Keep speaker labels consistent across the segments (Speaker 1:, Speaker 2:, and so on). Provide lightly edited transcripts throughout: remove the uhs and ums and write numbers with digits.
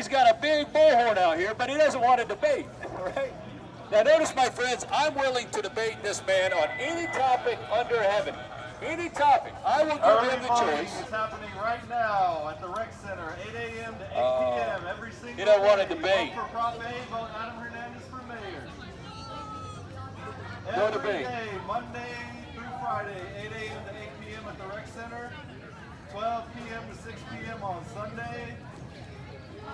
Speaker 1: He's got a big bullhorn out here, but he doesn't want to debate, right? Now notice, my friends, I'm willing to debate this man on any topic under heaven. Any topic. I will give him the choice.
Speaker 2: It's happening right now at the Rec Center, 8 a.m. to 8 p.m. every single day.
Speaker 1: You don't want to debate.
Speaker 2: Vote for Prop A, vote Adam Hernandez for mayor.
Speaker 1: No
Speaker 2: Every
Speaker 1: debate.
Speaker 2: day, Monday through Friday, 8 a.m. to 8 p.m. at the Rec Center, 12 p.m. to 6 p.m. on Sunday,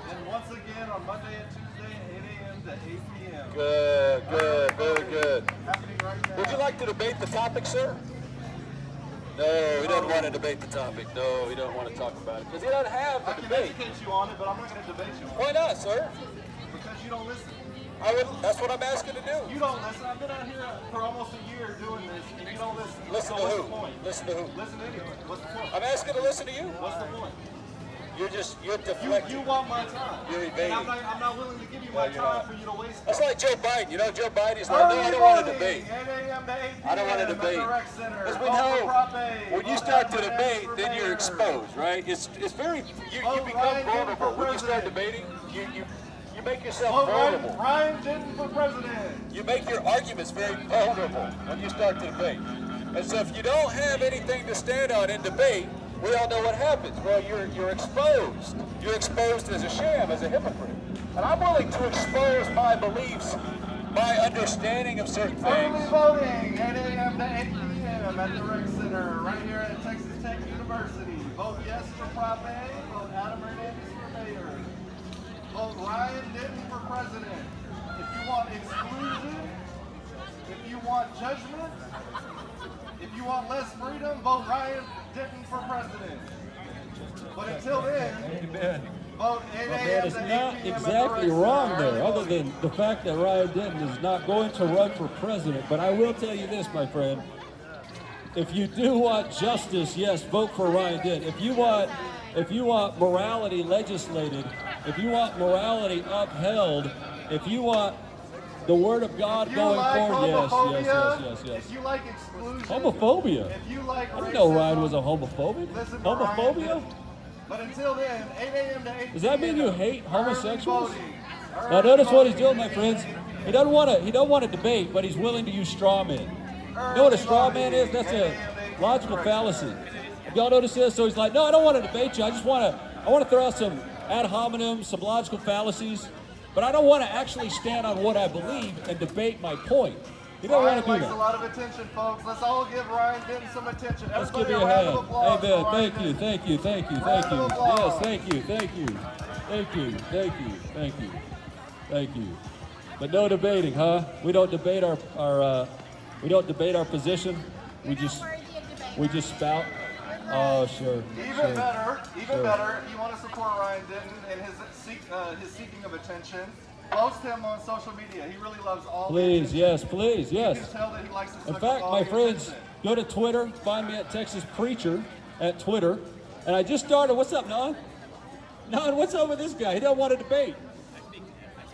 Speaker 2: and once again on Monday and Tuesday, 8 a.m. to 8 p.m.
Speaker 1: Good, very good.
Speaker 2: Happening right now.
Speaker 1: Would you like to debate the topic, sir? No, he doesn't want to debate the topic. No, he doesn't want to talk about it because he doesn't have
Speaker 2: I
Speaker 1: the
Speaker 2: can
Speaker 1: debate.
Speaker 2: educate you on it, but I'm not going to debate you on it.
Speaker 1: Why not, sir?
Speaker 2: Because you don't listen.
Speaker 1: That's what I'm asking to do.
Speaker 2: You don't listen. I've been out here for almost a year doing this, and you don't listen.
Speaker 1: Listen
Speaker 2: So
Speaker 1: to
Speaker 2: what's
Speaker 1: who?
Speaker 2: the point?
Speaker 1: Listen to who?
Speaker 2: Listen to anyone. What's the point?
Speaker 1: I'm asking to listen to you.
Speaker 2: What's the point?
Speaker 1: You're deflecting.
Speaker 2: You want my time.
Speaker 1: You're
Speaker 2: And
Speaker 1: evading.
Speaker 2: I'm not willing to give you my
Speaker 1: you're
Speaker 2: time
Speaker 1: not.
Speaker 2: for you to waste
Speaker 1: That's
Speaker 2: it.
Speaker 1: like Joe Biden. You know, Joe Biden's like, no, I don't want to debate.
Speaker 2: 8 a.m. to 8 p.m.
Speaker 1: I don't want to debate.
Speaker 2: At the Rec Center.
Speaker 1: Because we
Speaker 2: Vote for
Speaker 1: know
Speaker 2: Prop A.
Speaker 1: when you
Speaker 2: Vote
Speaker 1: start to
Speaker 2: Adam
Speaker 1: debate,
Speaker 2: Hernandez for
Speaker 1: then you're
Speaker 2: mayor.
Speaker 1: exposed, right? It's very you become
Speaker 2: Ryan Denton
Speaker 1: vulnerable
Speaker 2: for
Speaker 1: when you start
Speaker 2: president.
Speaker 1: debating. You make yourself
Speaker 2: Vote
Speaker 1: vulnerable.
Speaker 2: Ryan Denton for president.
Speaker 1: You make your arguments very vulnerable when you start to debate. And so if you don't have anything to stand on in debate, we all know what happens. Well, you're exposed. You're exposed as a sham, as a hypocrite. And I'm willing to expose my beliefs, my understanding of certain
Speaker 2: Early
Speaker 1: things.
Speaker 2: voting, 8 a.m. to 8 p.m. at the Rec Center, right here at Texas Tech University. Vote yes for Prop A, vote Adam Hernandez for mayor. Vote Ryan Denton for president. If you want exclusion, if you want judgment, if you want less freedom, vote Ryan Denton for president. But until then, vote 8
Speaker 3: That
Speaker 2: a.m.
Speaker 3: is
Speaker 2: to 8
Speaker 3: not
Speaker 2: p.m. at the
Speaker 3: exactly
Speaker 2: Rec
Speaker 3: wrong
Speaker 2: Center.
Speaker 3: there,
Speaker 2: Early
Speaker 3: other
Speaker 2: voting.
Speaker 3: than the fact that Ryan Denton is not going to run for president. But I will tell you this, my friend. If you do want justice, yes, vote for Ryan Denton. If you want morality legislated, if you want morality upheld, if you want the word of God
Speaker 2: If you
Speaker 3: going
Speaker 2: like
Speaker 3: forward,
Speaker 2: homophobia,
Speaker 3: yes.
Speaker 2: if you like exclusion,
Speaker 3: Homophobia?
Speaker 2: if you like
Speaker 3: I didn't know Ryan
Speaker 2: racism,
Speaker 3: was a homophobic.
Speaker 2: listen to Ryan
Speaker 3: Homophobia?
Speaker 2: Denton. But until then, 8 a.m. to 8
Speaker 3: Does that mean
Speaker 2: p.m.
Speaker 3: you hate homosexuals?
Speaker 2: Early voting.
Speaker 3: Now notice what he's doing, my friends. He don't want to debate, but he's willing to use straw man. You know what a straw man is? That's a logical fallacy. Have y'all noticed this? So he's like, no, I don't want to debate you. I want to throw out some ad hominem, some logical fallacies, but I don't want to actually stand on what I believe and debate my point. He don't
Speaker 2: Ryan
Speaker 3: want to do
Speaker 2: likes a
Speaker 3: that.
Speaker 2: lot of attention, folks. Let's all give Ryan Denton some attention.
Speaker 3: Let's
Speaker 2: Everybody
Speaker 3: give you a
Speaker 2: round of
Speaker 3: hand.
Speaker 2: applause for
Speaker 3: Amen.
Speaker 2: Ryan
Speaker 3: Thank you,
Speaker 2: Denton.
Speaker 3: thank you, thank you,
Speaker 2: Round
Speaker 3: thank
Speaker 2: of
Speaker 3: you.
Speaker 2: applause.
Speaker 3: Yes, thank you, thank you. Thank you, thank you, thank you, thank you. But no debating, huh? We don't debate our position. We just spout. Oh, sure.
Speaker 2: Even
Speaker 3: sure.
Speaker 2: better,
Speaker 3: Sure.
Speaker 2: if you want to support Ryan Denton and his seeking of attention, post him on social media. He really loves all the
Speaker 3: Please,
Speaker 2: attention.
Speaker 3: yes, please,
Speaker 2: You
Speaker 3: yes.
Speaker 2: can tell that he likes to
Speaker 3: In
Speaker 2: suck
Speaker 3: fact,
Speaker 2: up all
Speaker 3: my
Speaker 2: the
Speaker 3: friends,
Speaker 2: attention.
Speaker 3: go to Twitter, find me at Texas Preacher at Twitter. And I just started, what's up, Non? Non, what's up with this guy? He don't want to debate.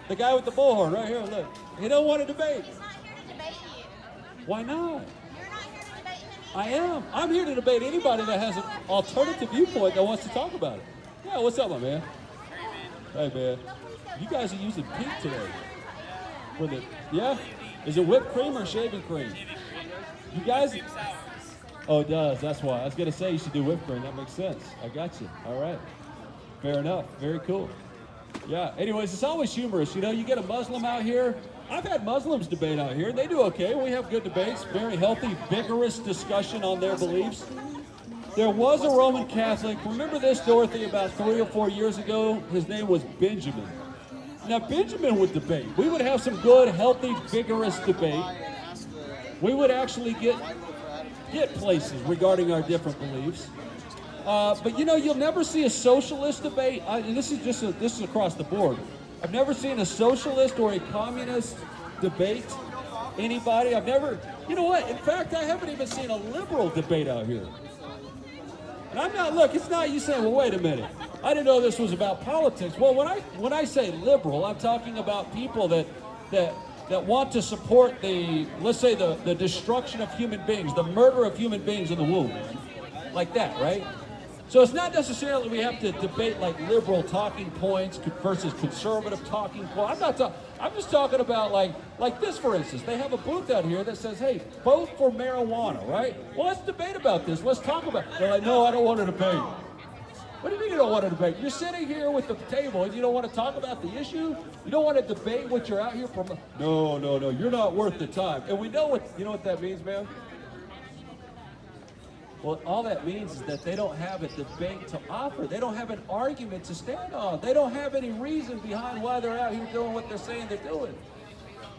Speaker 3: The guy with the bullhorn right here, look. He don't want to debate.
Speaker 4: He's not here to debate you.
Speaker 3: Why not?
Speaker 4: You're not here to debate him
Speaker 3: I
Speaker 4: either.
Speaker 3: am. I'm here to debate anybody that has an alternative viewpoint that wants to talk about it. Yeah, what's up, my man? Hey, man. You guys are using pink today. With it, yeah? Is it whipped cream or shaving cream? You guys? Oh, it does. That's why. I was going to say you should do whipped cream. That makes sense. I got you. All right. Fair enough. Very cool. Yeah. Anyways, it's always humorous. You know, you get a Muslim out here. I've had Muslims debate out here. They do okay. We have good debates. Very healthy, vigorous discussion on their beliefs. There was a Roman Catholic. Remember this, Dorothy, about 3 or 4 years ago? His name was Benjamin. Now, Benjamin would debate. We would have some good, healthy, vigorous debate. We would actually get places regarding our different beliefs. But you know, you'll never see a socialist debate. And this is across the board. I've never seen a socialist or a communist debate anybody. You know what? In fact, I haven't even seen a liberal debate out here. And I'm not, look, it's not you saying, well, wait a minute. I didn't know this was about politics. Well, when I say liberal, I'm talking about people that want to support let's say the destruction of human beings, the murder of human beings in the womb. Like that, right? So it's not necessarily we have to debate like liberal talking points versus conservative talking points. I'm just talking about like this, for instance. They have a booth out here that says, hey, vote for marijuana, right? Well, let's debate about this. Let's talk about it. They're like, no, I don't want to debate. What do you mean you don't want to debate? You're sitting here with the table and you don't want to talk about the issue? You don't want to debate what you're out here for? No, you're not worth the time. And we know you know what that means, man? Well, all that means is that they don't have a debate to offer. They don't have an argument to stand on. They don't have any reason behind why they're out here doing what they're saying they're doing.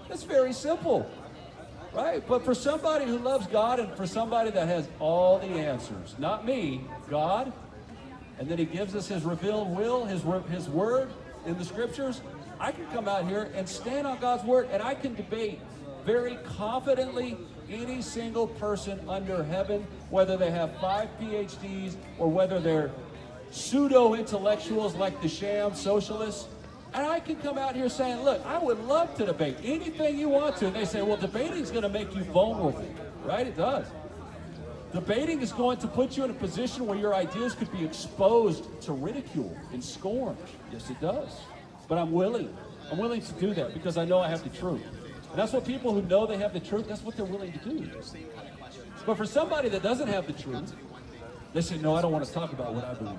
Speaker 3: It's very simple, right? But for somebody who loves God and for somebody that has all the answers, not me, God, and then he gives us his revealed will, his word in the scriptures, I can come out here and stand on God's word and I can debate very confidently any single person under heaven, whether they have 5 PhDs or whether they're pseudo-intellectuals like the sham socialists. And I can come out here saying, look, I would love to debate anything you want to. And they say, well, debating is going to make you vulnerable, right? It does. Debating is going to put you in a position where your ideas could be exposed to ridicule and scorn. Yes, it does. But I'm willing to do that because I know I have the truth. And that's what people who know they have the truth, that's what they're willing to do. But for somebody that doesn't have the truth, they say, no, I don't want to talk about what I believe.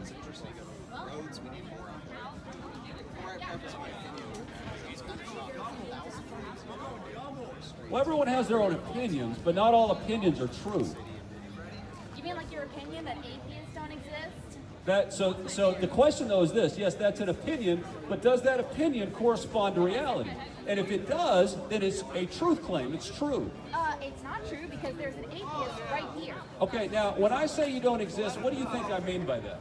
Speaker 3: Well, everyone has their own opinions, but not all opinions are true.
Speaker 4: You mean like your opinion that atheists don't exist?
Speaker 3: So the question though is this: yes, that's an opinion, but does that opinion correspond to reality? And if it does, then it's a truth claim. It's true.
Speaker 4: It's not true because there's an atheist right here.
Speaker 3: Okay, now when I say you don't exist, what do you think I mean by that?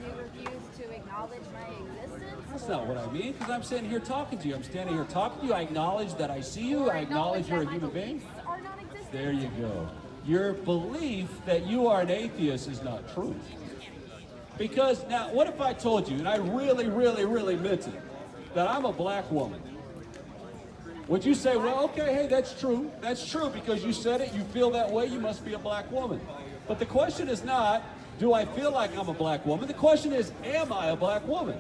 Speaker 4: You refuse to acknowledge my existence?
Speaker 3: That's not what I mean, because I'm sitting here talking to you. I'm standing here talking to you. I acknowledge that I see you. I acknowledge you're a human being.
Speaker 4: Are non-existent.
Speaker 3: There you go. Your belief that you are an atheist is not true. Because now, what if I told you, and I really, really, really meant it, that I'm a black woman? Would you say, well, okay, hey, that's true. That's true because you said it, you feel that way, you must be a black woman. But the question is not, do I feel like I'm a black woman? The question is, am I a black woman?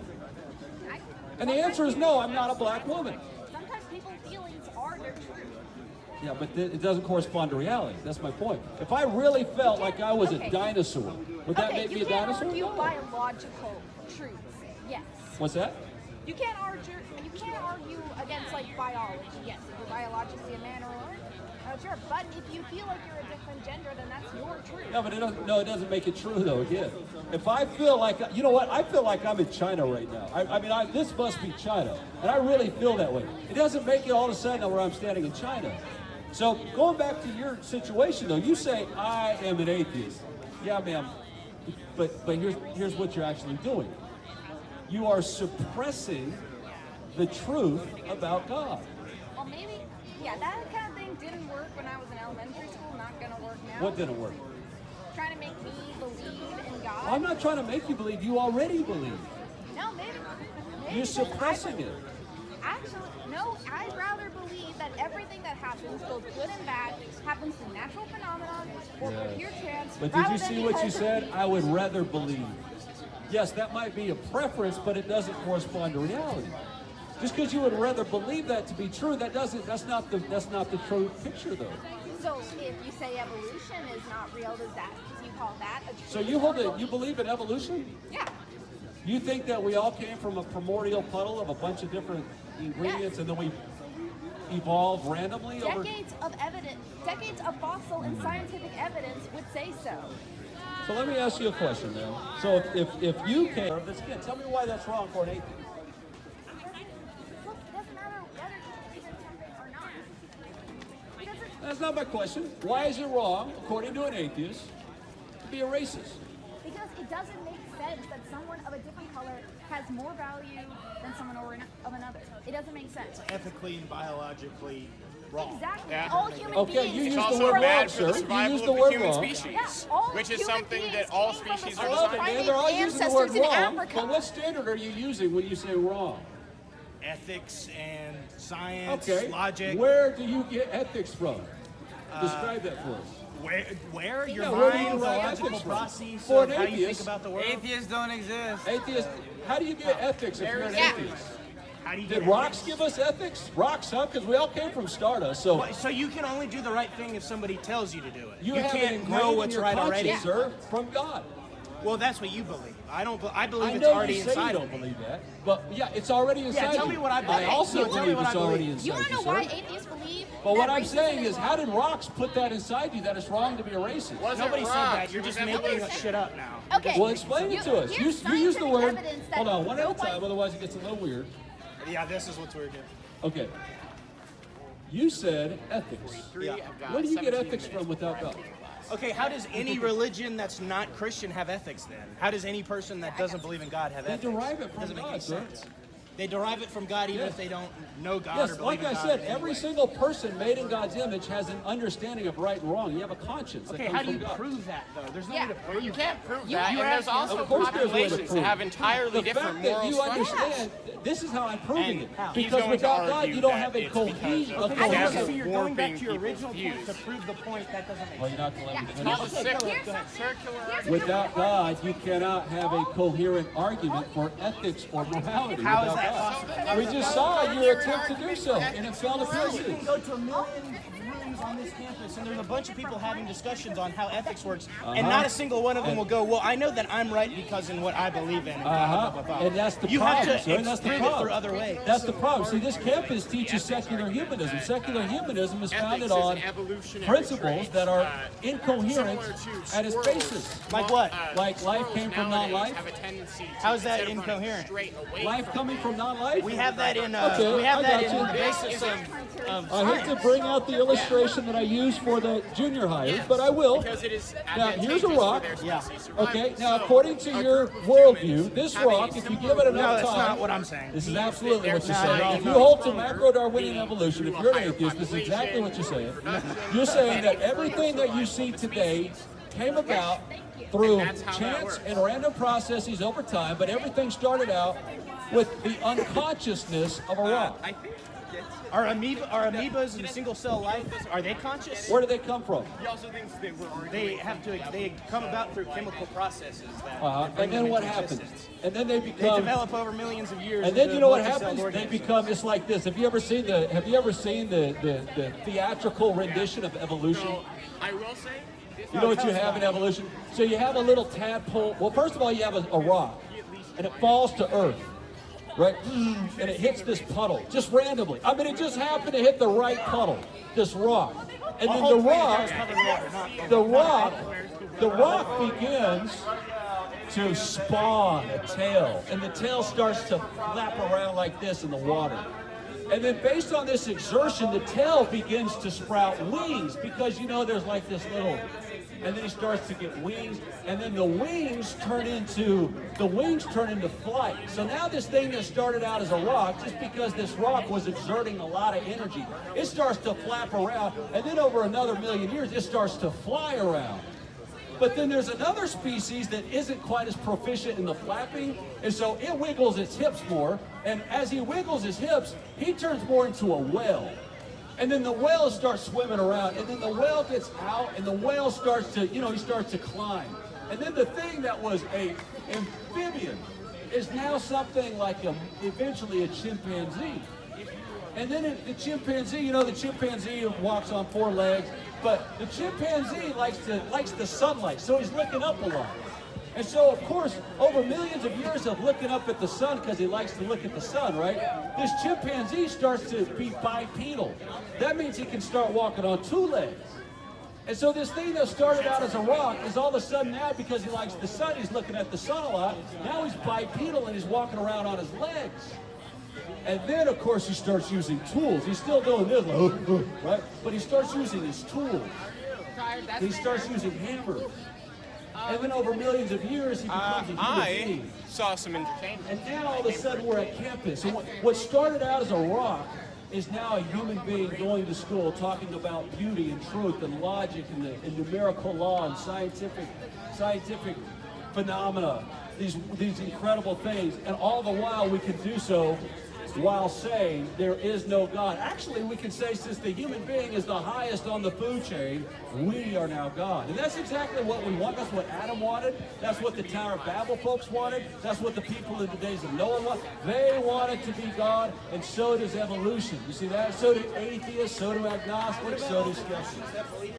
Speaker 3: And the answer is no, I'm not a black woman.
Speaker 4: Sometimes people's feelings are their truth.
Speaker 3: Yeah, but it doesn't correspond to reality. That's my point. If I really felt like I was a dinosaur, would that make me a dinosaur?
Speaker 4: You
Speaker 3: No.
Speaker 4: can't argue biological truths. Yes.
Speaker 3: What's that?
Speaker 4: You can't argue against like biology. Yes, if you're biologically a man or a woman, sure. But if you feel like you're a different gender, then that's your truth.
Speaker 3: No, but it doesn't make it true though. Again, if I feel like, you know what, I feel like I'm in China right now. I mean, this must be China, and I really feel that way. It doesn't make it all of a sudden where I'm standing in China. So going back to your situation though, you say I am an atheist. Yeah, ma'am. But here's what you're actually doing. You are suppressing the truth about God.
Speaker 4: Well, maybe, yeah, that kind of thing didn't work when I was in elementary school. Not gonna work now.
Speaker 3: What didn't work?
Speaker 4: Trying to make me believe in God.
Speaker 3: I'm not trying to make you believe. You already believe.
Speaker 4: No, maybe
Speaker 3: You're suppressing it.
Speaker 4: Actually, no, I'd rather believe that everything that happens, both good and bad, happens through natural phenomenon or
Speaker 3: Yes.
Speaker 4: pure chance.
Speaker 3: But did
Speaker 4: rather
Speaker 3: you
Speaker 4: than
Speaker 3: see what you
Speaker 4: because of
Speaker 3: said?
Speaker 4: me.
Speaker 3: I would rather believe. Yes, that might be a preference, but it doesn't correspond to reality. Just because you would rather believe that to be true, that's not the true picture though.
Speaker 4: So if you say evolution is not real, do you call that a true?
Speaker 3: So you believe in evolution?
Speaker 4: Yeah.
Speaker 3: You think that we all came from a primordial puddle of a bunch of different ingredients and then we evolved randomly over?
Speaker 4: Decades of fossil and scientific evidence would say so.
Speaker 3: So let me ask you a question then. So if you came, again, tell me why that's wrong for an atheist.
Speaker 4: Look, it doesn't matter whether you believe in something or not. Because
Speaker 3: That's not my question. Why is it wrong, according to an atheist, to be a racist?
Speaker 4: it doesn't make sense that someone of a different color has more value than someone of another. It doesn't make sense.
Speaker 5: Ethically and biologically wrong.
Speaker 4: Exactly.
Speaker 6: Yeah.
Speaker 4: All human
Speaker 3: Okay,
Speaker 4: beings.
Speaker 3: you
Speaker 6: It's
Speaker 3: used the
Speaker 6: also
Speaker 3: word wrong,
Speaker 6: bad for
Speaker 3: sir.
Speaker 6: the
Speaker 3: You
Speaker 6: survival
Speaker 3: used
Speaker 6: of
Speaker 3: the
Speaker 6: the
Speaker 3: word
Speaker 6: human
Speaker 3: wrong.
Speaker 6: species,
Speaker 4: Yeah, all
Speaker 6: which is
Speaker 4: human
Speaker 6: something
Speaker 4: beings
Speaker 6: that all
Speaker 4: came from the
Speaker 6: species
Speaker 3: I
Speaker 6: are
Speaker 4: same
Speaker 3: love it,
Speaker 6: designed
Speaker 3: man.
Speaker 6: to
Speaker 3: They're all
Speaker 6: do.
Speaker 3: using the word
Speaker 4: ancestors in
Speaker 3: wrong.
Speaker 4: Africa.
Speaker 3: But what standard are you using when you say wrong?
Speaker 5: Ethics and science,
Speaker 3: Okay.
Speaker 5: logic.
Speaker 3: Where do you get ethics from? Describe that for us.
Speaker 5: Where your
Speaker 3: Yeah, where do you
Speaker 5: mind, the
Speaker 3: derive
Speaker 5: logical
Speaker 3: ethics from?
Speaker 5: process
Speaker 3: For
Speaker 5: of
Speaker 3: an
Speaker 5: how you think
Speaker 3: atheist,
Speaker 5: about the world.
Speaker 6: Atheists don't exist.
Speaker 3: Atheist, how do you get ethics if you're an
Speaker 4: Yeah.
Speaker 3: atheist?
Speaker 5: How do you
Speaker 3: Did
Speaker 5: get
Speaker 3: rocks give us ethics? Rocks, huh? Because we all came from Stardust, so
Speaker 5: So you can only do the right thing if somebody tells you to do it.
Speaker 3: you have it
Speaker 5: can't
Speaker 3: ingrained
Speaker 5: know
Speaker 3: in
Speaker 5: what's
Speaker 3: your
Speaker 5: right
Speaker 3: conscience,
Speaker 5: already.
Speaker 3: sir, from God.
Speaker 5: Well, that's what you believe. I don't. I believe
Speaker 3: I
Speaker 5: it's
Speaker 3: know
Speaker 5: already
Speaker 3: you say you
Speaker 5: inside
Speaker 3: don't
Speaker 5: of me.
Speaker 3: believe that, but yeah, it's already inside
Speaker 5: tell
Speaker 3: you.
Speaker 5: me what I believe.
Speaker 3: I also
Speaker 5: No, tell me
Speaker 3: believe
Speaker 5: what
Speaker 3: it's
Speaker 5: I
Speaker 3: already
Speaker 5: believe.
Speaker 3: inside
Speaker 4: You want to know
Speaker 3: sir.
Speaker 4: why atheists believe?
Speaker 3: But what
Speaker 4: that
Speaker 3: I'm saying
Speaker 4: racism
Speaker 3: is, how did rocks put that inside you that it's wrong to be a racist?
Speaker 5: Nobody said that. You're just making shit up now.
Speaker 4: Okay.
Speaker 3: Well, explain it to us. You
Speaker 4: here's
Speaker 3: use the
Speaker 4: scientific
Speaker 3: word.
Speaker 4: evidence that
Speaker 3: Hold on, one at a
Speaker 4: nobody-
Speaker 3: time, otherwise it gets a little weird.
Speaker 5: Yeah, this is what's weird here.
Speaker 3: Okay. You said ethics.
Speaker 5: Yeah.
Speaker 3: Where do you get ethics from without God?
Speaker 5: Okay, how does any religion that's not Christian have ethics then? How does any person that doesn't believe in God have
Speaker 3: They
Speaker 5: ethics?
Speaker 3: derive it from
Speaker 5: Doesn't make
Speaker 3: God,
Speaker 5: any
Speaker 3: sir.
Speaker 5: sense. They derive it from God even
Speaker 3: Yes.
Speaker 5: if they don't know God or
Speaker 3: Yes,
Speaker 5: believe
Speaker 3: like
Speaker 5: in
Speaker 3: I
Speaker 5: God
Speaker 3: said,
Speaker 5: in any
Speaker 3: every
Speaker 5: way.
Speaker 3: single person made in God's image has an understanding of right and wrong. You have a conscience.
Speaker 5: Okay,
Speaker 3: that
Speaker 5: how
Speaker 3: comes
Speaker 5: do you
Speaker 3: from God.
Speaker 5: prove that though? There's no
Speaker 4: Yeah.
Speaker 5: way to
Speaker 6: Well,
Speaker 5: prove
Speaker 6: you can't prove
Speaker 4: You
Speaker 6: that,
Speaker 4: have
Speaker 6: and there's
Speaker 4: to.
Speaker 6: also
Speaker 3: Of course there's a way to
Speaker 6: populations
Speaker 3: prove
Speaker 6: that have
Speaker 3: it.
Speaker 6: entirely
Speaker 3: The
Speaker 6: different
Speaker 3: fact that
Speaker 6: moral
Speaker 3: you
Speaker 6: structures.
Speaker 3: understand, this is how I'm proving
Speaker 5: And
Speaker 3: it.
Speaker 5: how?
Speaker 6: He's
Speaker 3: Because
Speaker 6: going to
Speaker 3: without God,
Speaker 6: argue
Speaker 3: you don't
Speaker 6: that
Speaker 3: have a
Speaker 6: it's because
Speaker 3: cohesion.
Speaker 6: of
Speaker 3: A
Speaker 6: the
Speaker 5: Okay,
Speaker 6: gas
Speaker 3: cohesion.
Speaker 5: so you're going
Speaker 6: warping
Speaker 5: back to your
Speaker 6: people's
Speaker 5: original point
Speaker 6: views.
Speaker 5: to prove the point that doesn't make
Speaker 3: Well,
Speaker 5: sense.
Speaker 3: you're not going to let me
Speaker 4: Yeah,
Speaker 3: finish.
Speaker 5: Okay, go ahead, go ahead.
Speaker 4: Here's
Speaker 3: Without
Speaker 4: another
Speaker 3: God,
Speaker 4: argument.
Speaker 3: you cannot have a coherent argument for ethics or morality.
Speaker 5: How is
Speaker 3: without
Speaker 5: that
Speaker 3: God.
Speaker 5: possible?
Speaker 3: We just saw your attempt to do so, and it fell to
Speaker 5: You can
Speaker 3: pieces.
Speaker 5: go to a million rooms on this campus, and there's a bunch of people having discussions on how ethics works, and not a single one of them will go, "Well, I know that I'm right because in what I believe in." And blah, blah, blah, blah.
Speaker 3: And that's the
Speaker 5: You
Speaker 3: problem,
Speaker 5: have to
Speaker 3: sir. That's the
Speaker 5: prove it
Speaker 3: problem.
Speaker 5: through other ways.
Speaker 3: That's the problem. See, this campus teaches secular humanism. Secular humanism is founded on principles that are incoherent at its basis.
Speaker 5: Like what?
Speaker 3: Like life came from non-life.
Speaker 5: How is that incoherent?
Speaker 3: Life coming from non-life.
Speaker 5: We have that in.
Speaker 3: Okay,
Speaker 5: we have
Speaker 3: I
Speaker 5: that
Speaker 3: got
Speaker 5: in
Speaker 3: you.
Speaker 5: the basis of
Speaker 3: I hate to bring out the illustration that I use for the junior hires, but I will. Now, here's a rock.
Speaker 5: Yeah.
Speaker 3: Okay, now according to your worldview, this rock, if you give it
Speaker 5: No,
Speaker 3: enough
Speaker 5: that's
Speaker 3: time,
Speaker 5: not what I'm saying.
Speaker 3: this is absolutely what you're
Speaker 5: No,
Speaker 3: saying.
Speaker 5: no,
Speaker 3: If you
Speaker 5: no.
Speaker 3: hold to macro-Darwinian evolution, if you're an atheist, this is exactly what you're saying. You're saying that everything that you see today came about through chance and random processes over time, but everything started out with the unconsciousness of a rock.
Speaker 5: Are amoebas in single cell life? Are they conscious?
Speaker 3: Where do they come from?
Speaker 5: They have to. They come about through chemical processes that.
Speaker 3: And
Speaker 5: bring them
Speaker 3: then what
Speaker 5: into
Speaker 3: happens?
Speaker 5: existence.
Speaker 3: And then they
Speaker 5: They
Speaker 3: become.
Speaker 5: develop over millions of years.
Speaker 3: And then
Speaker 5: into
Speaker 3: you know what
Speaker 5: multicelled
Speaker 3: happens? They
Speaker 5: organisms.
Speaker 3: become. It's like this. Have you ever seen the theatrical rendition of evolution?
Speaker 6: I will say,
Speaker 3: You know what you have in evolution? So you have a little tadpole. Well, first of all, you have a rock, and it falls to earth, right? And it hits this puddle just randomly. I mean, it just happened to hit the right puddle, this rock, and then the rock begins to spawn a tail, and the tail starts to flap around like this in the water. And then based on this exertion, the tail begins to sprout wings because, you know, there's like this little, and then he starts to get wings, and then the wings turn into flight. So now this thing that started out as a rock, just because this rock was exerting a lot of energy, it starts to flap around, and then over another million years, it starts to fly around. But then there's another species that isn't quite as proficient in the flapping, and so it wiggles its hips more, and as he wiggles his hips, he turns more into a whale. And then the whale starts swimming around, and then the whale gets out, and the whale starts to, he starts to climb. And then the thing that was a amphibian is now something like eventually a chimpanzee. And then the chimpanzee, the chimpanzee walks on 4 legs, but the chimpanzee likes the sunlight, so he's looking up a lot. And so, of course, over millions of years of looking up at the sun, because he likes to look at the sun, right? This chimpanzee starts to be bipedal. That means he can start walking on 2 legs. And so this thing that started out as a rock is all of a sudden now, because he likes the sun, he's looking at the sun a lot, now he's bipedal and he's walking around on his legs. And then, of course, he starts using tools. He's still doing this, right? But he starts using his tools. He starts using hammers. And then over millions of years, he becomes a human being.
Speaker 6: saw some entertainment.
Speaker 3: And now all of a sudden we're at campus. And what started out as a rock is now a human being going to school, talking about beauty and truth and logic and numerical law and scientific phenomena, these incredible things. And all the while we can do so while saying there is no God. Actually, we can say since the human being is the highest on the food chain, we are now God. And that's exactly what we want. That's what Adam wanted. That's what the Tower of Babel folks wanted. That's what the people in the days of Noah want. They wanted to be God, and so does evolution. You see that? So do atheists, so do agnostics, so do skeptics.